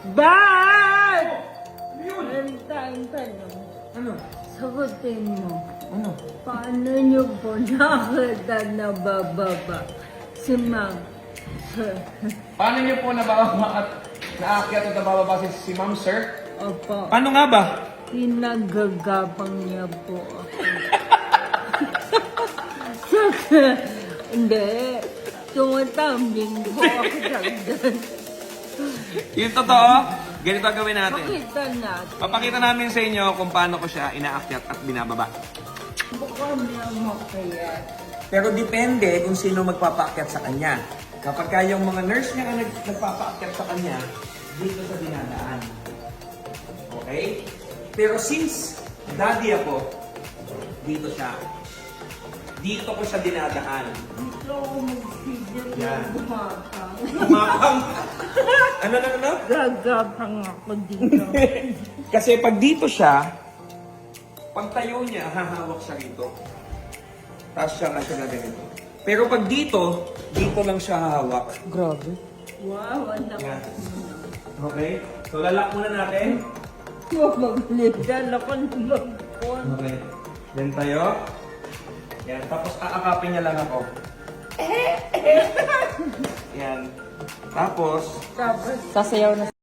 Ba't? Yun! Ang tanong. Ano? Sagutin mo. Ano? Paano niyo po nakita na bababa si Ma'am? Paano niyo po nabababa at naakyat at nabababa si Ma'am, sir? Opo. Paano nga ba? Pinagagapang niya po ako. Hindi. Tumatambling po ako dagdan. Yung totoo, ganito ang gawin natin. Pakita natin. Papakita namin sa inyo kung paano ko siya inaakyat at binababa. Baka niya makayat. Pero depende kung sino magpapaakyat sa kanya. Kapag yung mga nurse niya ang nagpapaakyat sa kanya, dito sa dinadaan. Okay? Pero since daddy ako, dito siya. Dito ko siya dinadaan. Dito ako mag-video Yan. ng gumapang. Umapang. Ano? Gagapang ako dito. Kasi pag dito siya, pag tayo niya, hahawak siya rito. Tapos siya nga siya na ganito. Pero pag dito lang siya hahawak. Grabe. Wow, anak. Yan. Okay? So lalak muna natin. Maglitan ako ng magpon. Okay. Then tayo. Yan. Tapos aakapin niya lang ako. Yan. Tapos, Tapos, Sasayaw na